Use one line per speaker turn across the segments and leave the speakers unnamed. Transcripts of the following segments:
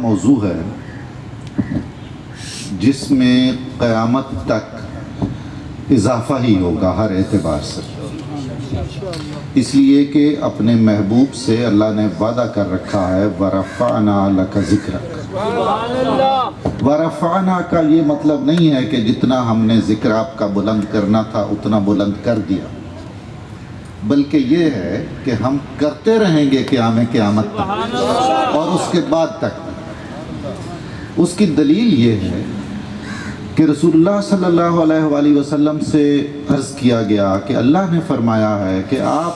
موضوع ہے جس میں قیامت تک اضافہ ہی ہوگا ہر اعتبار سے، اس لیے کہ اپنے محبوب سے اللہ نے وعدہ کر رکھا ہے وَرَفَعْنَا لَكَ ذِكْرَكَ۔ وَرَفَعْنَا کا یہ مطلب نہیں ہے کہ جتنا ہم نے ذکر آپ کا بلند کرنا تھا اتنا بلند کر دیا، بلکہ یہ ہے کہ ہم کرتے رہیں گے قیامت تک اور اس کے بعد تک۔ اس کی دلیل یہ ہے کہ رسول اللہ صلی اللہ علیہ وآلہ وسلم سے عرض کیا گیا کہ اللہ نے فرمایا ہے کہ آپ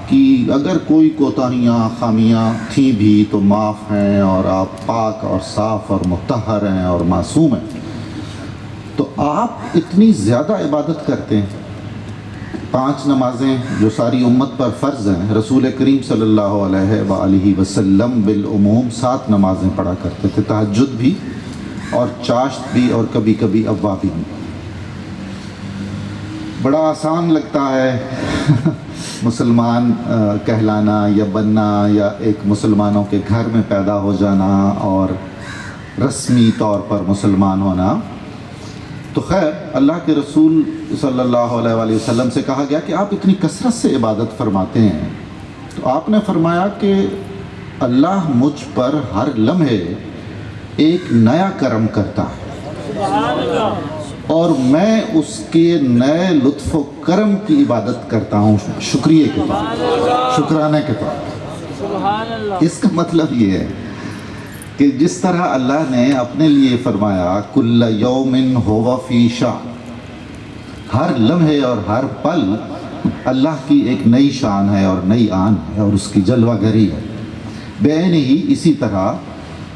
کی اگر کوئی کوتاہیاں خامیاں تھیں بھی تو معاف ہیں، اور آپ پاک اور صاف اور مطہر ہیں اور معصوم ہیں، تو آپ اتنی زیادہ عبادت کرتے ہیں۔ 5 نمازیں جو ساری امت پر فرض ہیں، رسول کریم صلی اللہ علیہ وآلہ وسلم بالعموم 7 نمازیں پڑھا کرتے تھے، تہجد بھی اور چاشت بھی اور کبھی کبھی اوابین بھی۔ بڑا آسان لگتا ہے مسلمان کہلانا یا بننا، یا ایک مسلمانوں کے گھر میں پیدا ہو جانا اور رسمی طور پر مسلمان ہونا۔ تو خیر، اللہ کے رسول صلی اللہ علیہ وآلہ وسلم سے کہا گیا کہ آپ اتنی کثرت سے عبادت فرماتے ہیں، تو آپ نے فرمایا کہ اللہ مجھ پر ہر لمحے ایک نیا کرم کرتا ہے اور میں اس کے نئے لطف و کرم کی عبادت کرتا ہوں شکریہ کے طور، شکرانے کے طور۔ اس کا مطلب یہ ہے کہ جس طرح اللہ نے اپنے لیے فرمایا کل یوم ہوا فی شان، ہر لمحے اور ہر پل اللہ کی ایک نئی شان ہے اور نئی آن ہے اور اس کی جلوہ گری ہے، بعین ہی اسی طرح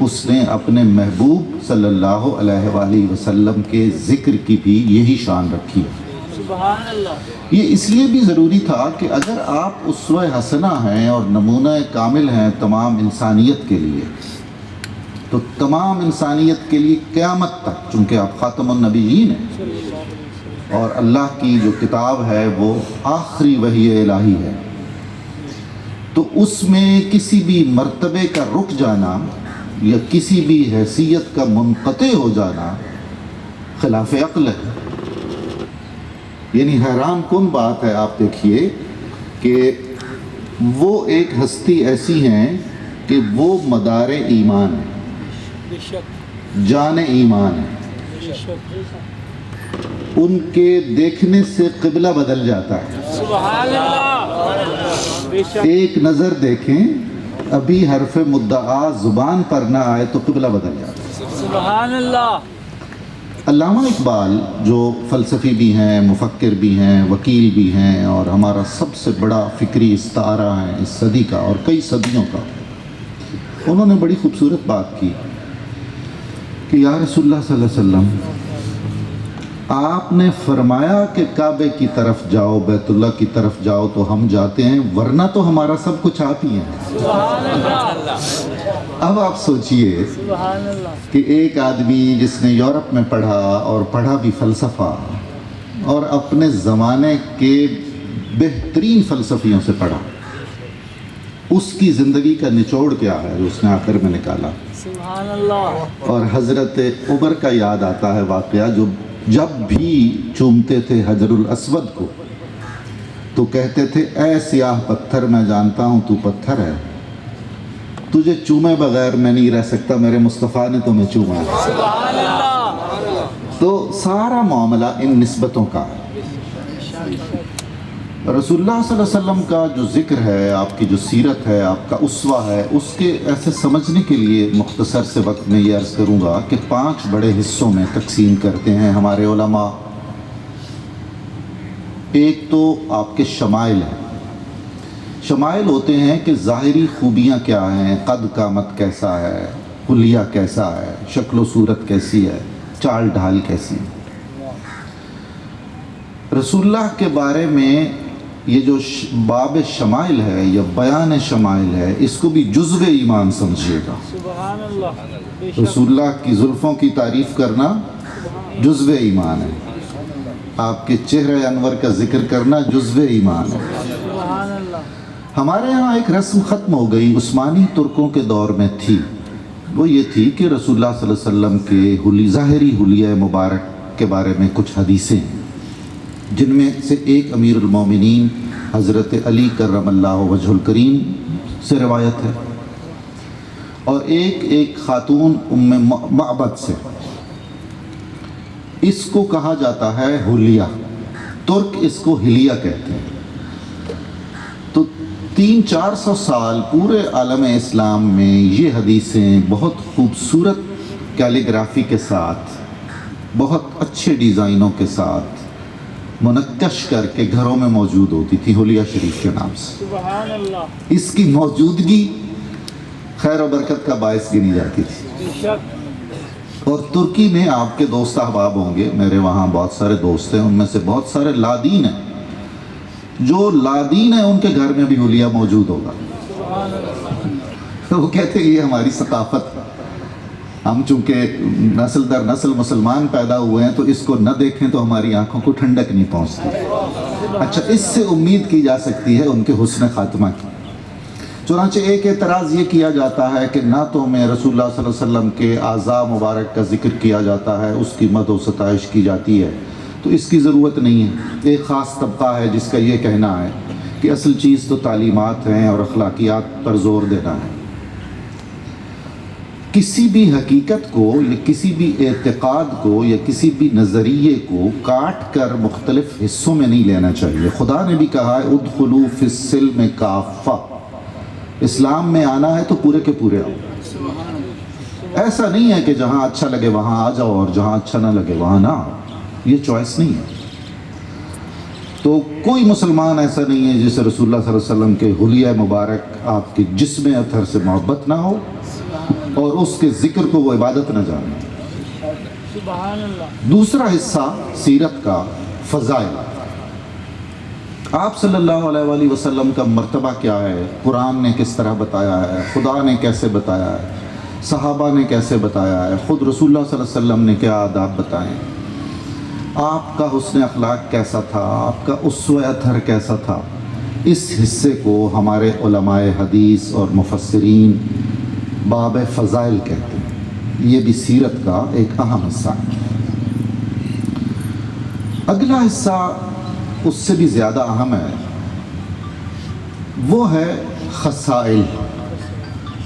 اس نے اپنے محبوب صلی اللہ علیہ وآلہ وسلم کے ذکر کی بھی یہی شان رکھی ہے۔
سبحان اللہ۔
یہ اس لیے بھی ضروری تھا کہ اگر آپ اسوہ حسنہ ہیں اور نمونہ کامل ہیں تمام انسانیت کے لیے، تو تمام انسانیت کے لیے قیامت تک، چونکہ آپ خاتم النبیین ہیں اور اللہ کی جو کتاب ہے وہ آخری وحی الہی ہے، تو اس میں کسی بھی مرتبے کا رک جانا یا کسی بھی حیثیت کا منقطع ہو جانا خلاف عقل ہے۔ یعنی حیران کن بات ہے، آپ دیکھیے کہ وہ ایک ہستی ایسی ہیں کہ وہ مدار ایمان ہے، جان ایمان ہے، ان کے دیکھنے سے قبلہ بدل جاتا ہے۔
سبحان اللہ۔
ایک نظر دیکھیں، ابھی حرف مدعا زبان پر نہ آئے تو قبلہ بدل جاتا ہے۔
سبحان اللہ۔
علامہ اقبال جو فلسفی بھی ہیں، مفکر بھی ہیں، وکیل بھی ہیں، اور ہمارا سب سے بڑا فکری استعارہ ہے اس صدی کا اور کئی صدیوں کا، انہوں نے بڑی خوبصورت بات کی کہ یا رسول اللہ صلی اللہ علیہ وسلم، آپ نے فرمایا کہ کعبے کی طرف جاؤ، بیت اللہ کی طرف جاؤ تو ہم جاتے ہیں، ورنہ تو ہمارا سب کچھ آپ ہی ہیں۔
سبحان اللہ۔
اب آپ سوچئے
سبحان اللہ۔
کہ ایک آدمی جس نے یورپ میں پڑھا اور پڑھا بھی فلسفہ اور اپنے زمانے کے بہترین فلسفیوں سے پڑھا، اس کی زندگی کا نچوڑ کیا ہے جو اس نے آخر میں نکالا۔
سبحان اللہ۔
اور حضرت عمر کا یاد آتا ہے واقعہ، جو جب بھی چومتے تھے حجر الاسود کو تو کہتے تھے اے سیاہ پتھر، میں جانتا ہوں تو پتھر ہے، تجھے چومے بغیر میں نہیں رہ سکتا، میرے مصطفیٰ نے تمہیں چوما ہے۔
سبحان اللہ۔
تو سارا معاملہ ان نسبتوں کا ہے۔ رسول اللہ صلی اللہ علیہ وسلم کا جو ذکر ہے، آپ کی جو سیرت ہے، آپ کا اسوہ ہے، اس کے ایسے سمجھنے کے لیے مختصر سے وقت میں یہ عرض کروں گا کہ 5 بڑے حصوں میں تقسیم کرتے ہیں ہمارے علماء۔ ایک تو آپ کے شمائل ہیں۔ شمائل ہوتے ہیں کہ ظاہری خوبیاں کیا ہیں، قد قامت کیسا ہے، حلیہ کیسا ہے، شکل و صورت کیسی ہے، چال ڈھال کیسی ہے۔ رسول اللہ کے بارے میں یہ جو باب شمائل ہے یا بیان شمائل ہے، اس کو بھی جزو ایمان سمجھیے گا۔
سبحان اللہ۔
رسول اللہ کی زلفوں کی تعریف کرنا جزو ایمان ہے، آپ کے چہرے انور کا ذکر کرنا جزو ایمان ہے۔
سبحان اللہ۔
ہمارے ہاں ایک رسم ختم ہو گئی، عثمانی ترکوں کے دور میں تھی، وہ یہ تھی کہ رسول اللہ صلی اللہ علیہ وسلم کے ظاہری حلیہ مبارک کے بارے میں کچھ حدیثیں ہیں، جن میں سے ایک امیر المومنین حضرت علی کرم اللہ وجہ الکریم سے روایت ہے، اور ایک خاتون ام معبد سے۔ اس کو کہا جاتا ہے حلیہ، ترک اس کو حلیہ کہتے ہیں۔ تو 300-400 سال پورے عالم اسلام میں یہ حدیثیں بہت خوبصورت کیلیگرافی کے ساتھ، بہت اچھے ڈیزائنوں کے ساتھ منقش کر کے گھروں میں موجود ہوتی تھی حلیہ شریف کے نام سے۔
سبحان اللہ،
اس کی موجودگی خیر و برکت کا باعث گنی جاتی تھی۔
بے شک،
اور ترکی میں آپ کے دوست احباب ہوں گے، میرے وہاں بہت سارے دوست ہیں، ان میں سے بہت سارے لادین ہیں۔ جو لادین ہیں ان کے گھر میں بھی حلیہ موجود ہوگا۔
سبحان اللہ،
وہ کہتے ہیں یہ ہماری ثقافت ہے، ہم چونکہ نسل در نسل مسلمان پیدا ہوئے ہیں تو اس کو نہ دیکھیں تو ہماری آنکھوں کو ٹھنڈک نہیں پہنچتی۔ اچھا، اس سے امید کی جا سکتی ہے ان کے حسن خاتمہ کی۔ چنانچہ ایک اعتراض یہ کیا جاتا ہے کہ نہ تو میں رسول اللہ صلی اللہ علیہ وسلم کے اعضاء مبارک کا ذکر کیا جاتا ہے، اس کی مدح و ستائش کی جاتی ہے، تو اس کی ضرورت نہیں ہے۔ ایک خاص طبقہ ہے جس کا یہ کہنا ہے کہ اصل چیز تو تعلیمات ہیں اور اخلاقیات پر زور دینا ہے۔ کسی بھی حقیقت کو یا کسی بھی اعتقاد کو یا کسی بھی نظریے کو کاٹ کر مختلف حصوں میں نہیں لینا چاہیے۔ خدا نے بھی کہا ہے ادخلوا فی السلم کافہ، اسلام میں آنا ہے تو پورے کے پورے آؤ۔ ایسا نہیں ہے کہ جہاں اچھا لگے وہاں آ جاؤ اور جہاں اچھا نہ لگے وہاں نہ آؤ، یہ چوائس نہیں ہے۔ تو کوئی مسلمان ایسا نہیں ہے جسے رسول اللہ صلی اللہ علیہ وسلم کے حلیہ مبارک آپ کے جسم اطہر سے محبت نہ ہو اور اس کے ذکر کو وہ عبادت نہ جانے۔
سبحان اللہ،
دوسرا حصہ سیرت کا فضائل۔ آپ صلی اللہ علیہ وآلہ وسلم کا مرتبہ کیا ہے، قرآن نے کس طرح بتایا ہے، خدا نے کیسے بتایا ہے، صحابہ نے کیسے بتایا ہے، خود رسول اللہ صلی اللہ علیہ وسلم نے کیا آداب بتائے، آپ کا حسن اخلاق کیسا تھا، آپ کا اسوہ اطہر کیسا تھا، اس حصے کو ہمارے علماء حدیث اور مفسرین باب فضائل کہتے ہیں۔ یہ بھی سیرت کا ایک اہم حصہ ہے۔ اگلا حصہ اس سے بھی زیادہ اہم ہے، وہ ہے خصائل۔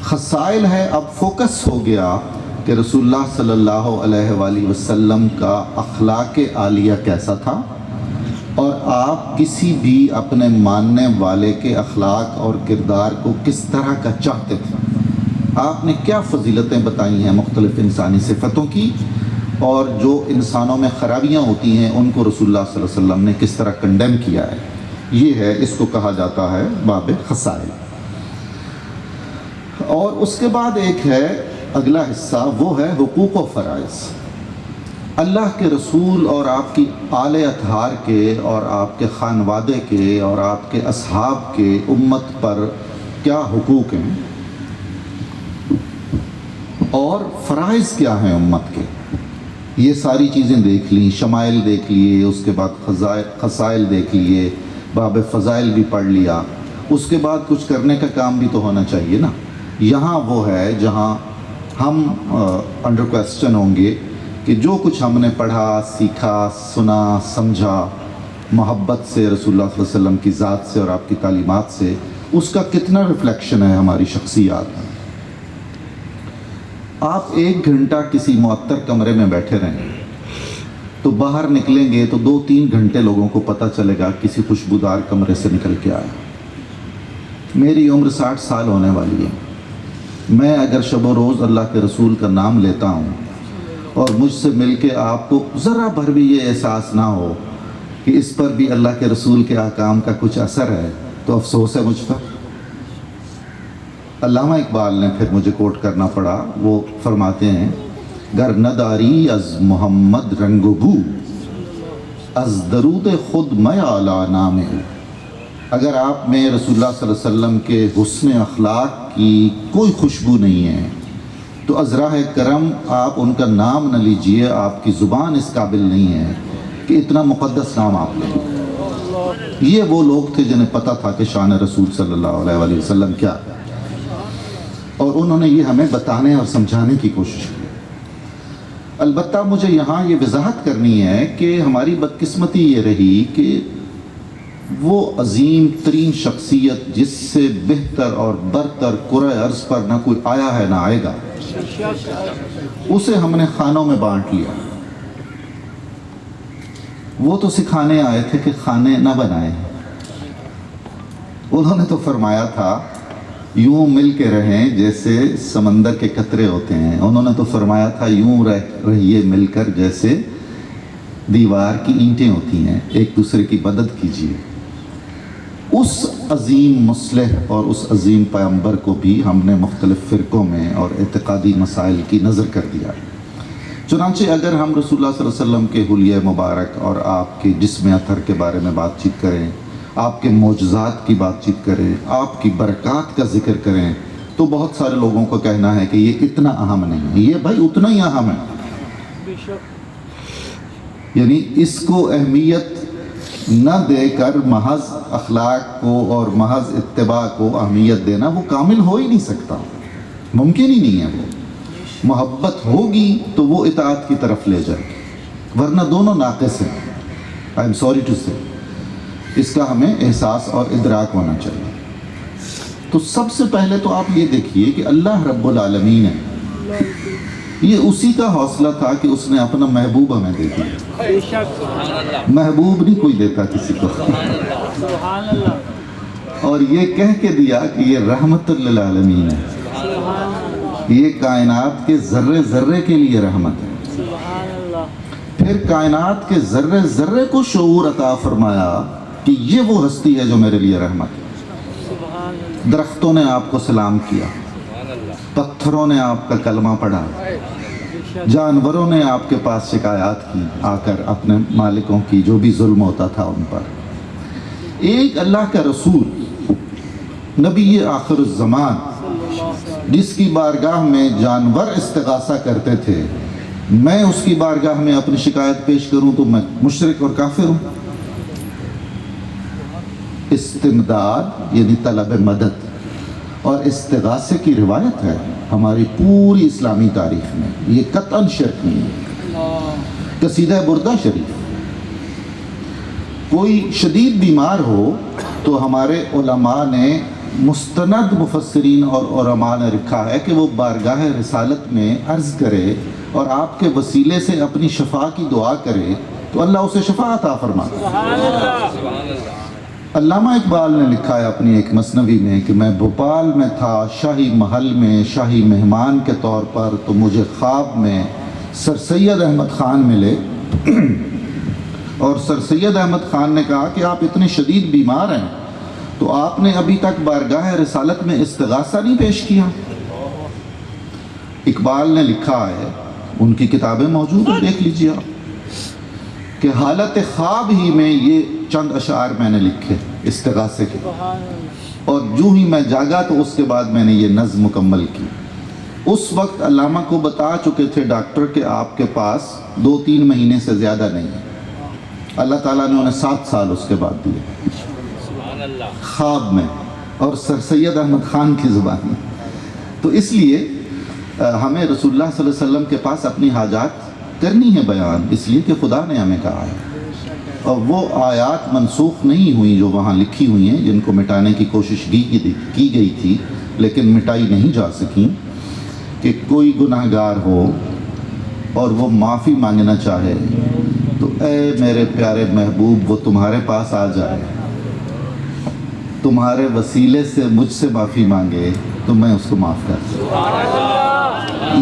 خصائل ہے، اب فوکس ہو گیا کہ رسول اللہ صلی اللہ علیہ وآلہ وسلم کا اخلاق عالیہ کیسا تھا، اور آپ کسی بھی اپنے ماننے والے کے اخلاق اور کردار کو کس طرح کا چاہتے تھے۔ آپ نے کیا فضیلتیں بتائی ہیں مختلف انسانی صفتوں کی، اور جو انسانوں میں خرابیاں ہوتی ہیں ان کو رسول اللہ صلی اللہ علیہ وسلم نے کس طرح کنڈیم کیا ہے۔ یہ ہے، اس کو کہا جاتا ہے باب خصائل۔ اور اس کے بعد ایک ہے اگلا حصہ، وہ ہے حقوق و فرائض۔ اللہ کے رسول اور آپ کی آل اطہار کے اور آپ کے خانوادے کے اور آپ کے اصحاب کے امت پر کیا حقوق ہیں اور فرائض کیا ہیں امت کے، یہ ساری چیزیں دیکھ لیں، شمائل دیکھ لیے، اس کے بعد خصائل دیکھ لیے، باب فضائل بھی پڑھ لیا، اس کے بعد کچھ کرنے کا کام بھی تو ہونا چاہیے نا۔ یہاں وہ ہے جہاں ہم انڈر کویسچن ہوں گے کہ جو کچھ ہم نے پڑھا، سیکھا، سنا، سمجھا، محبت سے رسول اللہ صلی اللہ علیہ وسلم کی ذات سے اور آپ کی تعلیمات سے، اس کا کتنا ریفلیکشن ہے ہماری شخصیات میں۔ آپ 1 گھنٹہ کسی معطر کمرے میں بیٹھے رہیں تو باہر نکلیں گے تو 2-3 گھنٹے لوگوں کو پتہ چلے گا کسی خوشبودار کمرے سے نکل کے آیا۔ میری عمر 60 سال ہونے والی ہے، میں اگر شب و روز اللہ کے رسول کا نام لیتا ہوں اور مجھ سے مل کے آپ کو ذرا بھر بھی یہ احساس نہ ہو کہ اس پر بھی اللہ کے رسول کے احکام کا کچھ اثر ہے تو افسوس ہے مجھ پر۔ علامہ اقبال نے پھر مجھے کوٹ کرنا پڑا، وہ فرماتے ہیں گر نداری از محمد رنگ و بو، از درود خود میں اعلیٰ نام ہوں۔ اگر آپ میں رسول اللہ صلی اللہ علیہ وسلم کے حسن اخلاق کی کوئی خوشبو نہیں ہے تو از راہ کرم آپ ان کا نام نہ لیجئے، آپ کی زبان اس قابل نہیں ہے کہ اتنا مقدس نام آپ لیں۔ یہ وہ لوگ تھے جنہیں پتہ تھا کہ شان رسول صلی اللہ علیہ وآلہ وسلم کیا ہے۔ اور انہوں نے یہ ہمیں بتانے اور سمجھانے کی کوشش کی۔ البتہ مجھے یہاں یہ وضاحت کرنی ہے کہ ہماری بدقسمتی یہ رہی کہ وہ عظیم ترین شخصیت جس سے بہتر اور برتر کرۂ ارض پر نہ کوئی آیا ہے نہ آئے گا، اسے ہم نے خانوں میں بانٹ لیا۔ وہ تو سکھانے آئے تھے کہ کھانے نہ بنائیں، انہوں نے تو فرمایا تھا یوں مل کے رہیں جیسے سمندر کے قطرے ہوتے ہیں، انہوں نے تو فرمایا تھا یوں رہیے مل کر جیسے دیوار کی اینٹیں ہوتی ہیں، ایک دوسرے کی مدد کیجیے۔ اس عظیم مصلح اور اس عظیم پیغمبر کو بھی ہم نے مختلف فرقوں میں اور اعتقادی مسائل کی نظر کر دیا۔ چنانچہ اگر ہم رسول اللہ صلی اللہ علیہ وسلم کے حلیہ مبارک اور آپ کے جسم اطہر کے بارے میں بات چیت کریں، آپ کے معجزات کی بات چیت کریں، آپ کی برکات کا ذکر کریں، تو بہت سارے لوگوں کو کہنا ہے کہ یہ اتنا اہم نہیں ہے۔ یہ بھائی اتنا ہی اہم ہے،
بے شک
یعنی اس کو اہمیت نہ دے کر محض اخلاق کو اور محض اتباع کو اہمیت دینا وہ کامل ہو ہی نہیں سکتا، ممکن ہی نہیں ہے۔ وہ محبت ہوگی تو وہ اطاعت کی طرف لے جائے گی، ورنہ دونوں ناقص ہیں۔ آئی ایم سوری ٹو سے، اس کا ہمیں احساس اور ادراک ہونا چاہیے۔ تو سب سے پہلے تو آپ یہ دیکھیے کہ اللہ رب العالمین ہے، یہ اسی کا حوصلہ تھا کہ اس نے اپنا محبوب ہمیں دے دیا۔
بے شک
محبوب نہیں کوئی دیتا کسی کو،
سبحان اللہ
اور یہ کہہ کے دیا کہ یہ رحمت للعالمین ہے،
سبحان اللہ
یہ کائنات کے ذرے ذرے کے لیے رحمت ہے۔
سبحان اللہ
پھر کائنات کے ذرے ذرے کو شعور عطا فرمایا کہ یہ وہ ہستی ہے جو میرے لیے رحمت ہے۔
سبحان اللہ
درختوں نے آپ کو سلام کیا، پتھروں نے آپ کا کلمہ پڑھا،
بے شک
جانوروں نے آپ کے پاس شکایات کی آ کر اپنے مالکوں کی، جو بھی ظلم ہوتا تھا ان پر۔ ایک اللہ کا رسول، نبی آخر الزمان، جس کی بارگاہ میں جانور استغاثہ کرتے تھے، میں اس کی بارگاہ میں اپنی شکایت پیش کروں تو میں مشرک اور کافر ہوں۔ استمداد یعنی طلب مدد اور استغاثے کی روایت ہے ہماری پوری اسلامی تاریخ میں، یہ قطعاً شرک نہیں ہے۔
اللہ
قصیدہ بردہ شریف، کوئی شدید بیمار ہو تو ہمارے علماء نے، مستند مفسرین اور علماء نے لکھا ہے کہ وہ بارگاہ رسالت میں عرض کرے اور آپ کے وسیلے سے اپنی شفا کی دعا کرے تو اللہ اسے شفا عطا فرماتا ہے۔
سبحان اللہ
علامہ اقبال نے لکھا ہے اپنی ایک مثنوی میں کہ میں بھوپال میں تھا شاہی محل میں شاہی مہمان کے طور پر، تو مجھے خواب میں سر سید احمد خان ملے اور سر سید احمد خان نے کہا کہ آپ اتنے شدید بیمار ہیں تو آپ نے ابھی تک بارگاہ رسالت میں استغاثہ نہیں پیش کیا۔ اقبال نے لکھا ہے، ان کی کتابیں موجود ہیں، دیکھ لیجیے آپ، کہ حالت خواب ہی میں یہ چند اشعار میں نے لکھے استغاثے کے،
سبحان اللہ
اور جو ہی میں جاگا تو اس کے بعد میں نے یہ نظم مکمل کی۔ اس وقت علامہ کو بتا چکے تھے ڈاکٹر کہ آپ کے پاس 2-3 مہینے سے زیادہ نہیں ہے۔ اللہ تعالیٰ نے انہیں 7 سال اس کے بعد دیے خواب میں، اور سر سید احمد خان کی زبان میں۔ تو اس لیے ہمیں رسول اللہ صلی اللہ علیہ وسلم کے پاس اپنی حاجات کرنی ہے بیان، اس لیے کہ خدا نے ہمیں کہا ہے، اور وہ آیات منسوخ نہیں ہوئی جو وہاں لکھی ہوئی ہیں، جن کو مٹانے کی کوشش کی گئی تھی لیکن مٹائی نہیں جا سکیں، کہ کوئی گناہ گار ہو اور وہ معافی مانگنا چاہے تو اے میرے پیارے محبوب وہ تمہارے پاس آ جائے، تمہارے وسیلے سے مجھ سے معافی مانگے تو میں اس کو معاف کر دوں۔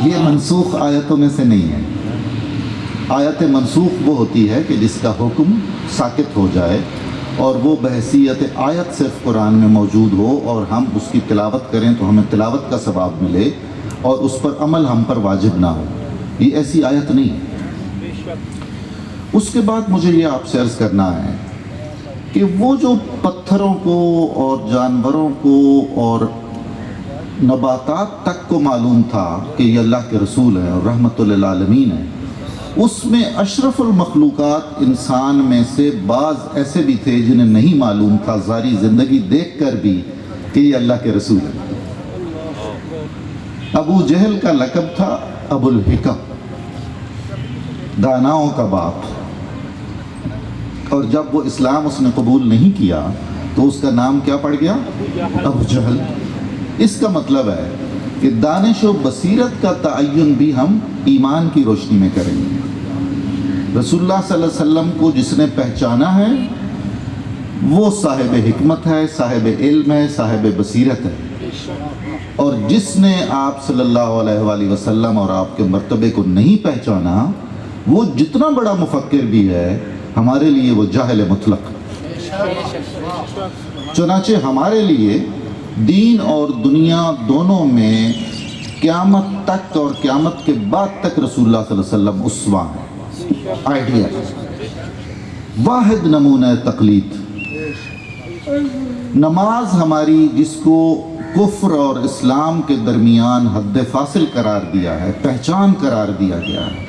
یہ منسوخ آیتوں میں سے نہیں ہے۔ آیت منسوخ وہ ہوتی ہے کہ جس کا حکم ساقط ہو جائے اور وہ بحیثیت آیت صرف قرآن میں موجود ہو اور ہم اس کی تلاوت کریں تو ہمیں تلاوت کا ثواب ملے اور اس پر عمل ہم پر واجب نہ ہو، یہ ایسی آیت نہیں ہے۔ اس کے بعد مجھے یہ آپ سے عرض کرنا ہے کہ وہ جو پتھروں کو اور جانوروں کو اور نباتات تک کو معلوم تھا کہ یہ اللہ کے رسول ہیں اور رحمت للعالمین ہیں، اس میں اشرف المخلوقات انسان میں سے بعض ایسے بھی تھے جنہیں نہیں معلوم تھا ظاہری زندگی دیکھ کر بھی کہ یہ اللہ کے رسول ہیں۔ ابو جہل کا لقب تھا ابو الحکم، داناؤں کا باپ، اور جب وہ اسلام اس نے قبول نہیں کیا تو اس کا نام کیا پڑ گیا؟ ابو جہل۔ اس کا مطلب ہے کہ دانش و بصیرت کا تعین بھی ہم ایمان کی روشنی میں کریں گے۔ رسول اللہ صلی اللہ علیہ وسلم کو جس نے پہچانا ہے وہ صاحب حکمت ہے، صاحب علم ہے، صاحب بصیرت ہے، اور جس نے آپ صلی اللہ علیہ وآلہ وسلم اور آپ کے مرتبے کو نہیں پہچانا وہ جتنا بڑا مفکر بھی ہے ہمارے لیے وہ جاہل مطلق۔ چنانچہ ہمارے لیے دین اور دنیا دونوں میں قیامت تک اور قیامت کے بعد تک رسول اللہ صلی اللہ علیہ وسلم اسوہ ہیں، آئیڈیا، واحد نمونہ تقلید۔ نماز ہماری جس کو کفر اور اسلام کے درمیان حد فاصل قرار دیا ہے، پہچان قرار دیا گیا ہے،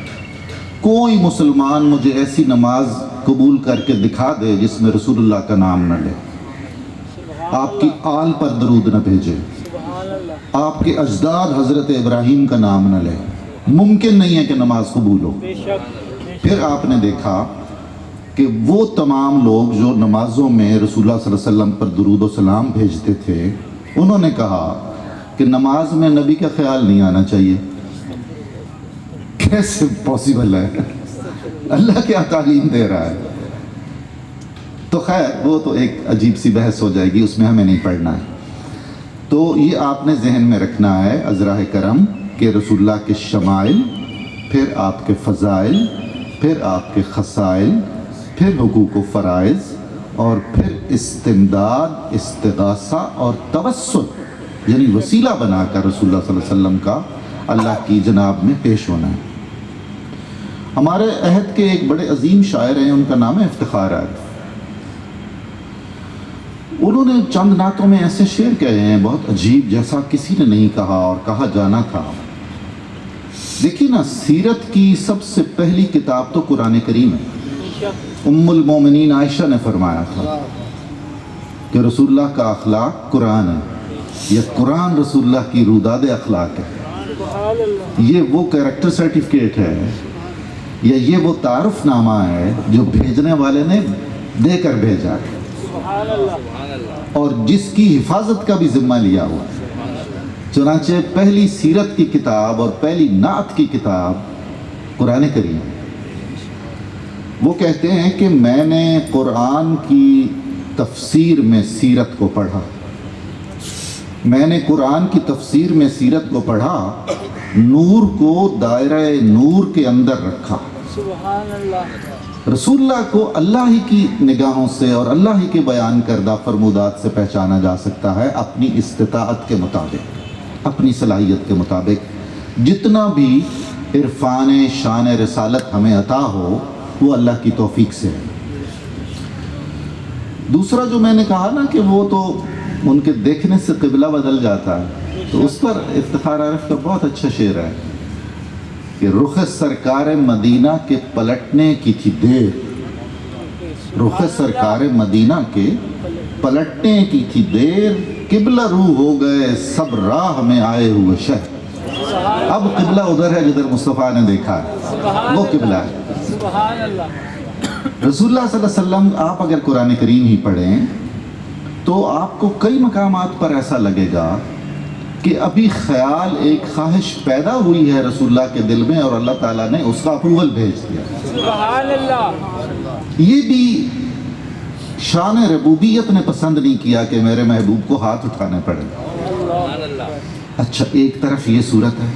کوئی مسلمان مجھے ایسی نماز قبول کر کے دکھا دے جس میں رسول اللہ کا نام نہ لے، آپ کی آل پر درود نہ بھیجے، آپ کے اجداد حضرت ابراہیم کا نام نہ لے، ممکن نہیں ہے کہ نماز قبول ہو۔ پھر آپ نے دیکھا کہ وہ تمام لوگ جو نمازوں میں رسول اللہ صلی اللہ علیہ وسلم پر درود و سلام بھیجتے تھے، انہوں نے کہا کہ نماز میں نبی کا خیال نہیں آنا چاہیے۔ کیسے پاسبل ہے؟ اللہ کیا تعلیم دے رہا ہے؟ تو خیر وہ تو ایک عجیب سی بحث ہو جائے گی، اس میں ہمیں نہیں پڑھنا ہے۔ تو یہ آپ نے ذہن میں رکھنا ہے عذراء کرم کہ رسول اللہ کے شمائل، پھر آپ کے فضائل، پھر آپ کے خصائل، پھر حقوق و فرائض، اور پھر استمداد، استغاثہ اور توسل، یعنی وسیلہ بنا کر رسول اللہ صلی اللہ علیہ وسلم کا اللہ کی جناب میں پیش ہونا ہے۔ ہمارے عہد کے ایک بڑے عظیم شاعر ہیں، ان کا نام ہے افتخار عہد۔ انہوں نے چند نعتوں میں ایسے شعر کہے ہیں بہت عجیب، جیسا کسی نے نہیں کہا اور کہا جانا تھا۔ دیکھیے نا، سیرت کی سب سے پہلی کتاب تو قرآن کریم ہے۔ ام المومنین عائشہ نے فرمایا تھا کہ رسول اللہ کا اخلاق قرآن ہے، یا قرآن رسول اللہ کی روداد اخلاق ہے۔ یہ وہ کریکٹر سرٹیفکیٹ ہے یا یہ وہ تعارف نامہ ہے جو بھیجنے والے نے دے کر بھیجا ہے، اور جس کی حفاظت کا بھی ذمہ لیا ہوا ہے۔ چنانچہ پہلی سیرت کی کتاب اور پہلی نعت کی کتاب قرآن کریم۔ وہ کہتے ہیں کہ میں نے قرآن کی تفسیر میں سیرت کو پڑھا، میں نے قرآن کی تفسیر میں سیرت کو پڑھا، نور کو دائرہ نور کے اندر رکھا۔
سبحان اللہ۔
رسول اللہ کو اللہ ہی کی نگاہوں سے اور اللہ ہی کے بیان کردہ فرمودات سے پہچانا جا سکتا ہے، اپنی استطاعت کے مطابق، اپنی صلاحیت کے مطابق۔ جتنا بھی عرفان شان رسالت ہمیں عطا ہو وہ اللہ کی توفیق سے ہے۔ دوسرا جو میں نے کہا نا کہ وہ تو ان کے دیکھنے سے قبلہ بدل جاتا ہے، تو اس پر افتخار عارف کا بہت اچھا شعر ہے کہ رخ سرکار مدینہ کے پلٹنے کی تھی دیر، رخ سرکار مدینہ کے پلٹنے کی تھی دیر، قبلہ رو ہو گئے سب راہ میں آئے ہوئے شہر۔ اب قبلہ ادھر ہے جدھر مصطفیٰ نے دیکھا ہے، وہ قبلہ ہے۔
سبحان اللہ۔
رسول اللہ صلی اللہ علیہ وسلم، آپ اگر قرآن کریم ہی پڑھیں تو آپ کو کئی مقامات پر ایسا لگے گا کہ ابھی خیال، ایک خواہش پیدا ہوئی ہے رسول اللہ کے دل میں اور اللہ تعالیٰ نے اس کا اپروول بھیج دیا۔
سبحان اللہ۔
یہ بھی شان ربوبیت نے پسند نہیں کیا کہ میرے محبوب کو ہاتھ اٹھانے پڑے۔ اچھا، ایک طرف یہ صورت ہے،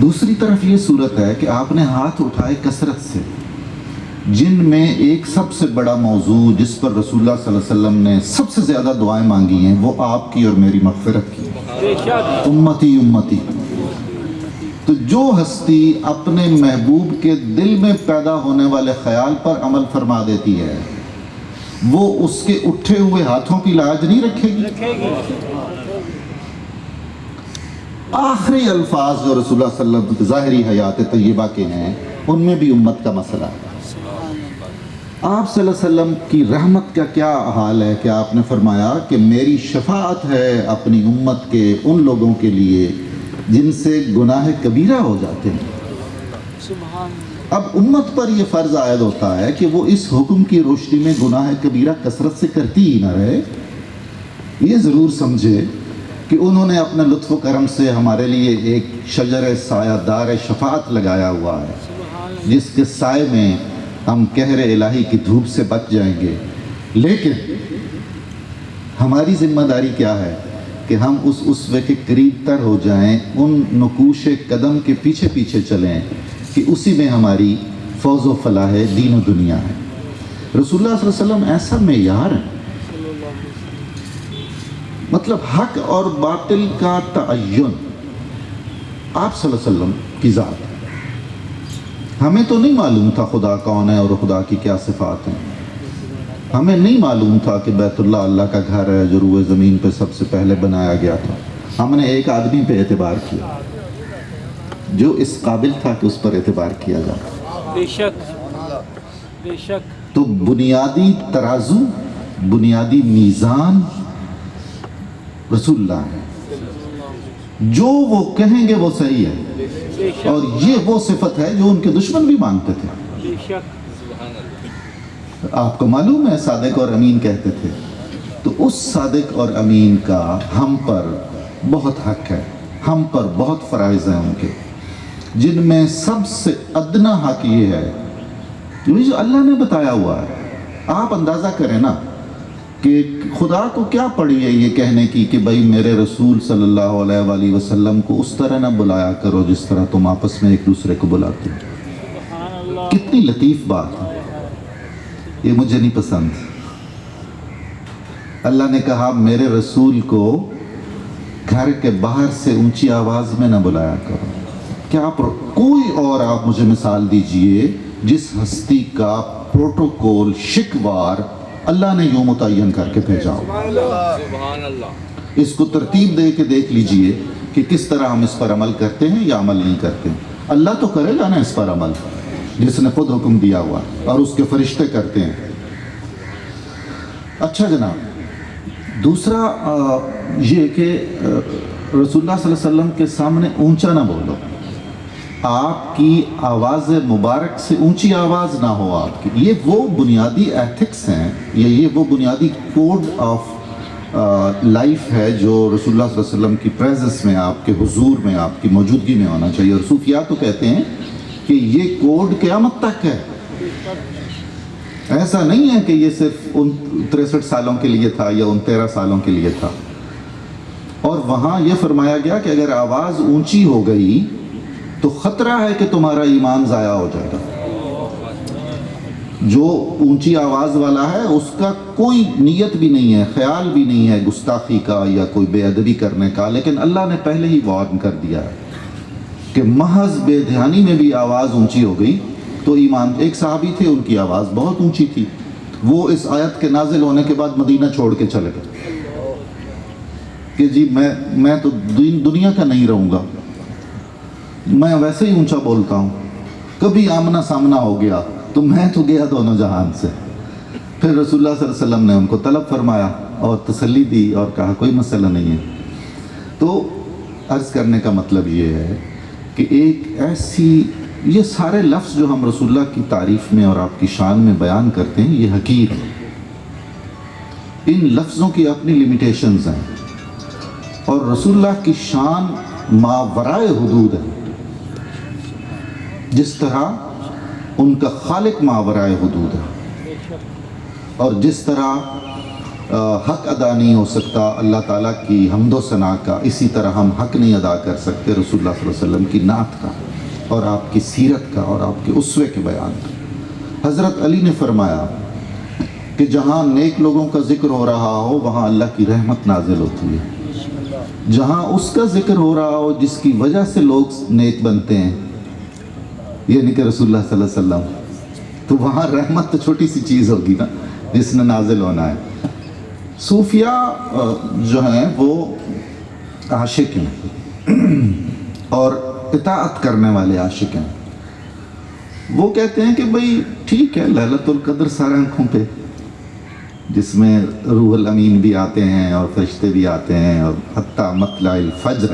دوسری طرف یہ صورت ہے کہ آپ نے ہاتھ اٹھائے کثرت سے، جن میں ایک سب سے بڑا موضوع جس پر رسول اللہ صلی اللہ علیہ وسلم نے سب سے زیادہ دعائیں مانگی ہیں وہ آپ کی اور میری مغفرت کی، امتی امتی۔ تو جو ہستی اپنے محبوب کے دل میں پیدا ہونے والے خیال پر عمل فرما دیتی ہے وہ اس کے اٹھے ہوئے ہاتھوں کی لاج نہیں رکھے گی۔ آخری الفاظ جو رسول اللہ صلی اللہ علیہ وسلم ظاہری حیات طیبہ کے ہیں ان میں بھی امت کا مسئلہ ہے۔ آپ صلی اللہ علیہ وسلم کی رحمت کا کیا حال ہے کہ آپ نے فرمایا کہ میری شفاعت ہے اپنی امت کے ان لوگوں کے لیے جن سے گناہ کبیرہ ہو جاتے ہیں۔
سبحان
اب امت پر یہ فرض عائد ہوتا ہے کہ وہ اس حکم کی روشنی میں گناہ کبیرہ کثرت سے کرتی ہی نہ رہے، یہ ضرور سمجھے کہ انہوں نے اپنے لطف و کرم سے ہمارے لیے ایک شجر سایہ دار شفاعت لگایا ہوا ہے،
سبحان
جس کے سائے میں ہم قہر الہی کی دھوپ سے بچ جائیں گے۔ لیکن ہماری ذمہ داری کیا ہے کہ ہم اس اسوے کے قریب تر ہو جائیں، ان نقوش قدم کے پیچھے پیچھے چلیں کہ اسی میں ہماری فوز و فلاح دین و دنیا ہے۔ رسول اللہ صلی اللہ علیہ وسلم ایسا معیار ہے، مطلب حق اور باطل کا تعین آپ صلی اللہ علیہ وسلم کی ذات۔ ہمیں تو نہیں معلوم تھا خدا کون ہے اور خدا کی کیا صفات ہیں، ہمیں نہیں معلوم تھا کہ بیت اللہ اللہ کا گھر ہے جو روئے زمین پہ سب سے پہلے بنایا گیا تھا۔ ہم نے ایک آدمی پہ اعتبار کیا جو اس قابل تھا کہ اس پر اعتبار کیا جائے۔
بے شک بے شک
تو بنیادی ترازو، بنیادی میزان رسول اللہ ہے، جو وہ کہیں گے وہ صحیح ہے،
بے شک
اور یہ وہ صفت ہے جو ان کے دشمن بھی مانتے تھے۔
بے شک
آپ کو معلوم ہے صادق اور امین کہتے تھے، تو اس صادق اور امین کا ہم پر بہت حق ہے، ہم پر بہت فرائض ہیں ان کے، جن میں سب سے ادنا حق یہ ہے جو اللہ نے بتایا ہوا ہے۔ آپ اندازہ کریں نا کہ خدا کو کیا پڑی ہے یہ کہنے کی کہ بھائی میرے رسول صلی اللہ علیہ وآلہ وسلم کو اس طرح نہ بلایا کرو جس طرح تم آپس میں ایک دوسرے کو بلاتے ہو۔
سبحان اللہ
کتنی لطیف بات ہے، یہ مجھے نہیں پسند۔ اللہ نے کہا میرے رسول کو گھر کے باہر سے اونچی آواز میں نہ بلایا کرو۔ کیا کوئی اور آپ مجھے مثال دیجئے جس ہستی کا پروٹوکول شکوار اللہ نے یوں متعین کر کے بھیجا ہو۔
سبحان اللہ
اس کو ترتیب دے کے دیکھ لیجئے کہ کس طرح ہم اس پر عمل کرتے ہیں یا عمل نہیں کرتے ہیں۔ اللہ تو کرے گا نا اس پر عمل، جس نے خود حکم دیا ہوا اور اس کے فرشتے کرتے ہیں۔ اچھا جناب، دوسرا یہ کہ رسول اللہ صلی اللہ علیہ وسلم کے سامنے اونچا نہ بولو، آپ کی آواز مبارک سے اونچی آواز نہ ہو آپ کی۔ یہ وہ بنیادی ایتھکس ہیں، یہ وہ بنیادی کوڈ آف لائف ہے جو رسول اللہ صلی اللہ علیہ وسلم کی پریزنس میں، آپ کے حضور میں، آپ کی موجودگی میں ہونا چاہیے۔ اور صوفیاء تو کہتے ہیں کہ یہ کوڈ قیامت تک ہے، ایسا نہیں ہے کہ یہ صرف ان 63 سالوں کے لیے تھا یا ان 13 سالوں کے لیے تھا۔ اور وہاں یہ فرمایا گیا کہ اگر آواز اونچی ہو گئی تو خطرہ ہے کہ تمہارا ایمان ضائع ہو جائے گا۔ جو اونچی آواز والا ہے اس کا کوئی نیت بھی نہیں ہے، خیال بھی نہیں ہے گستاخی کا یا کوئی بے ادبی کرنے کا، لیکن اللہ نے پہلے ہی وارن کر دیا ہے کہ محض بے دھیانی میں بھی آواز اونچی ہو گئی تو ایمان۔ ایک صحابی تھے، ان کی آواز بہت اونچی تھی، وہ اس آیت کے نازل ہونے کے بعد مدینہ چھوڑ کے چلے گئے کہ جی میں تو دنیا کا نہیں رہوں گا، میں ویسے ہی اونچا بولتا ہوں، کبھی آمنا سامنا ہو گیا تو میں تو گیا دونوں جہان سے۔ پھر رسول اللہ صلی اللہ علیہ وسلم نے ان کو طلب فرمایا اور تسلی دی اور کہا کوئی مسئلہ نہیں ہے۔ تو عرض کرنے کا مطلب یہ ہے کہ ایک ایسی، یہ سارے لفظ جو ہم رسول اللہ کی تعریف میں اور آپ کی شان میں بیان کرتے ہیں یہ حقیر ہے، ان لفظوں کی اپنی لیمیٹیشنز ہیں، اور رسول اللہ کی شان ماورائے حدود ہے، جس طرح ان کا خالق ماورائے حدود ہے، اور جس طرح حق ادا نہیں ہو سکتا اللہ تعالیٰ کی حمد و ثنا کا، اسی طرح ہم حق نہیں ادا کر سکتے رسول اللہ صلی اللہ علیہ وسلم کی نعت کا اور آپ کی سیرت کا اور آپ کے اسوے کے بیان کا۔ حضرت علی نے فرمایا کہ جہاں نیک لوگوں کا ذکر ہو رہا ہو وہاں اللہ کی رحمت نازل ہوتی ہے، جہاں اس کا ذکر ہو رہا ہو جس کی وجہ سے لوگ نیک بنتے ہیں، یعنی کہ رسول اللہ صلی اللہ علیہ وسلم، تو وہاں رحمت تو چھوٹی سی چیز ہوگی نا جس نے نازل ہونا ہے۔ صوفیاء جو ہیں وہ عاشق ہیں اور اطاعت کرنے والے عاشق ہیں۔ وہ کہتے ہیں کہ بھئی ٹھیک ہے، لیلۃ القدر سارے آنکھوں پہ، جس میں روح الامین بھی آتے ہیں اور فرشتے بھی آتے ہیں اور حتیٰ مطلع الفجر،